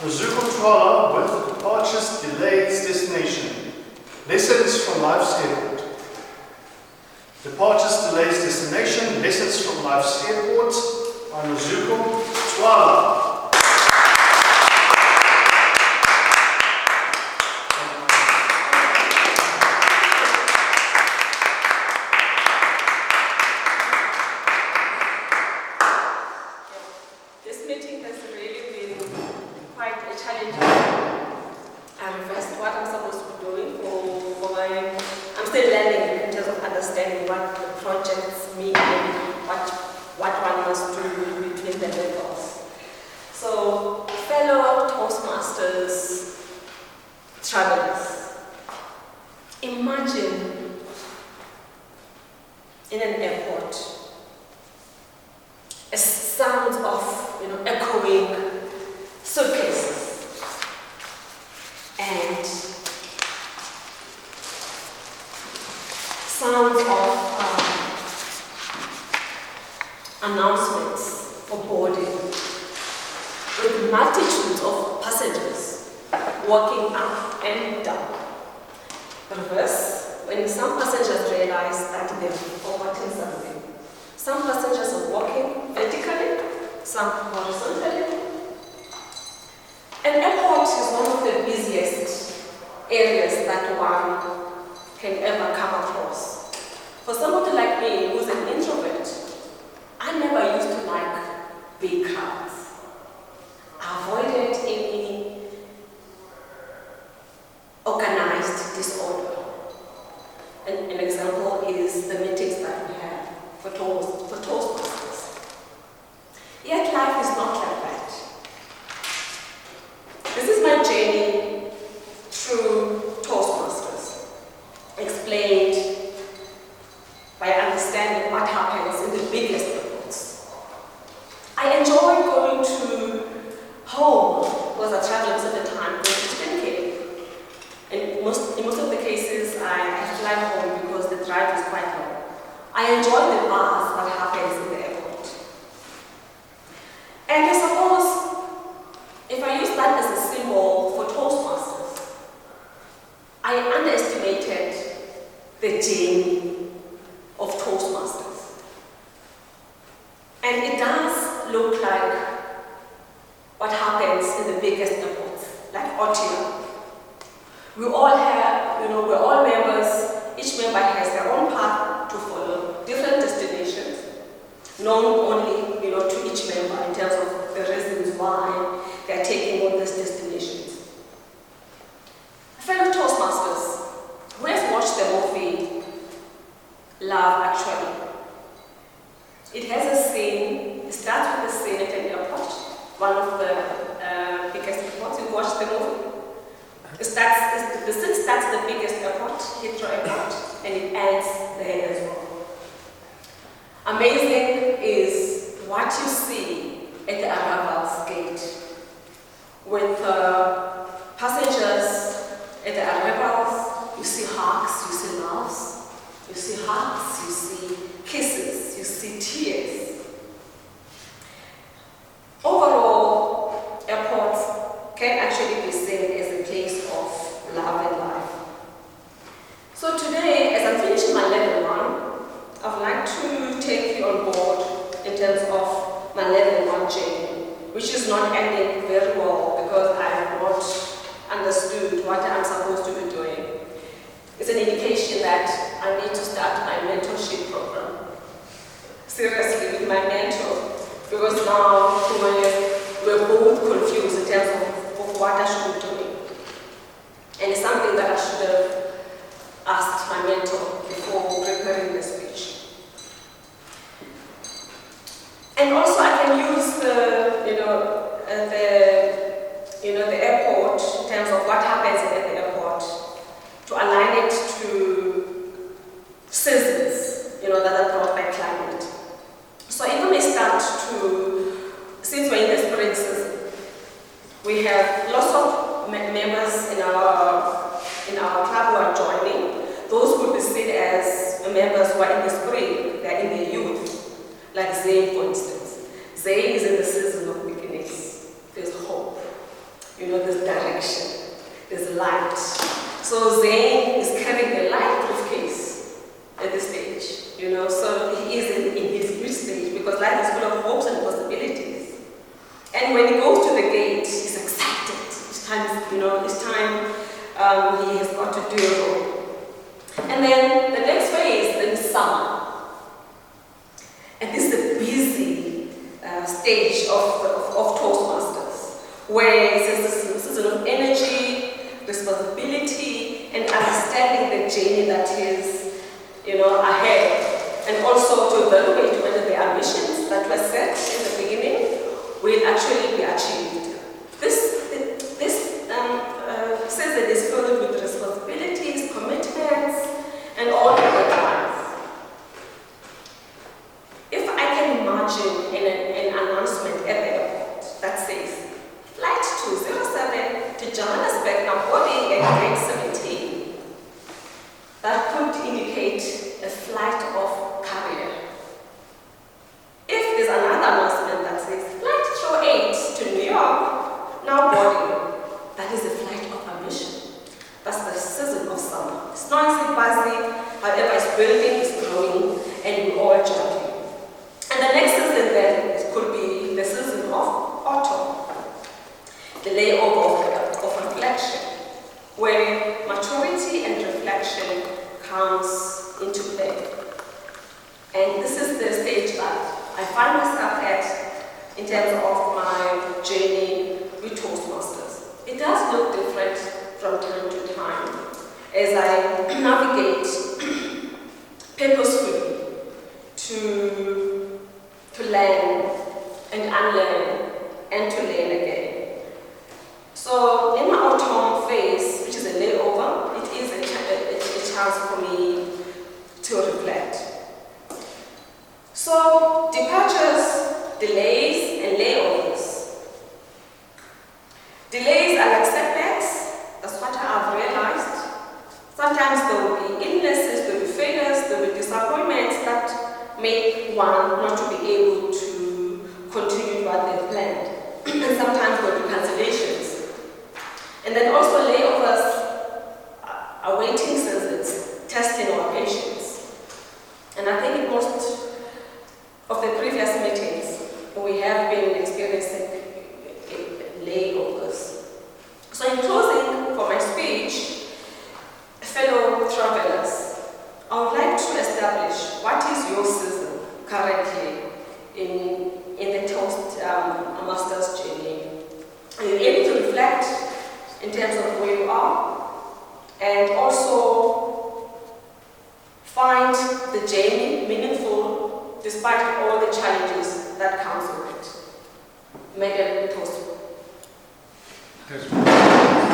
Nozuko Twala with departures, delays, destination. Lessons from life's airport. Departures, delays, destination. Lessons from life's airport by Nozuko Twala. This meeting has really been quite a challenge. I reversed what I'm supposed to be doing for my... I'm still learning in terms of understanding what the projects mean and what one must do between the levels. So, fellow Toastmasters, travelers, imagine in an airport a sound of echoing suitcases and sounds of announcements for boarding with multitudes of passengers walking up and down. Reverse, when some passengers realize that they've forgotten something. Some passengers are walking vertically, some horizontally. An airport is one of the busiest areas that one can ever come across. For somebody like me who's an introvert, I never used to like big crowds. I avoided any organized disorder. An example is the meetings that we have for Toastmasters. Yet life is not like that. This is my journey through Toastmasters, explained by understanding what happens in the biggest airports. I enjoy going to home, because I traveled at the time, going to Cape. And in most of the cases, I fly home because the drive is quite long. I enjoy the buzz that happens in the airport. And I suppose, if I use that as a symbol for Toastmasters, I underestimated the journey of Toastmasters. And it does look like what happens in the biggest airports, like Ottawa. We all have, we're all members. Each member has their own path to follow, different destinations, known only, to each member in terms of the reasons why they're taking all these destinations. Fellow Toastmasters, who has watched the movie Love Actually? It has a scene, it starts with a scene at an airport, one of the biggest airports. You watched the movie? The scene starts at the biggest airport, Heathrow Airport, and it ends there as well. Amazing is what you see at the arrivals gate, with passengers at the arrivals. You see hugs, you see loves, you see hugs, you see kisses, you see tears. Overall, airports can actually be seen as a place of love and life. So today, as I'm finishing my level 1, I would like to take you on board in terms of my level 1 journey, which is not ending very well because I have not understood what I'm supposed to be doing. It's an indication that I need to start my mentorship program. Seriously, with my mentor, because now we're both confused in terms of what I should be doing. And it's something that I should have asked my mentor before preparing the speech. And also I can use the airport in terms of what happens at the airport to align it to seasons, that are brought by climate. So if we start since we're in the spring season, we have lots of members in our club who are joining. Those would be seen as members who are in the spring, they're in the youth, like Zay, for instance. Zay is in the season of beginnings. direction. There's light. So Zane is carrying a light briefcase at this stage, you know, so he is in his youth stage because life is full of hopes and possibilities. And when he goes to the gate, he's excited. It's time, you know, it's time he has got to do it. And then the next phase is summer. And this is a busy stage of Toastmasters, where it's a season of energy, responsibility, and understanding the journey that is, you know, ahead. And also to evaluate whether the ambitions that were set in the beginning will actually be achieved. This season is filled with responsibilities, commitments, and all the deadlines. If I can imagine an announcement at the airport that says, Flight 207 to Johannesburg now boarding at gate 17, that could indicate a flight of carrier. If there's another announcement that says, Flight 308 to New York, now boarding, that is a flight of ambition. That's the season of summer. It's noisy, busy, however it's building, it's growing, and we're all jumping. And the next season then could be the season of autumn, the layover of reflection, where maturity and reflection comes into play. And this is the stage that I find myself at in terms of my journey with Toastmasters. It does look different from time to time as I navigate purposefully to learn and unlearn and to learn again. So in my autumn phase, which is a layover, it is a chance for me to reflect. So departures, delays, and layovers. Delays are like setbacks. That's what I've realized. Sometimes there will be illnesses, there will be failures, there will be disappointments that make one not to be able to continue what they've planned. And sometimes there will be cancellations. And then also layovers are waiting seasons, testing our patience. And I think in most of the previous meetings, we have been experiencing layovers. So in closing for my speech, fellow travelers, I would like to establish what is your season currently in the Toastmasters journey. Are you able to reflect in terms of where you are and also find the journey meaningful despite all the challenges that comes with it? Madam Toast. Yes.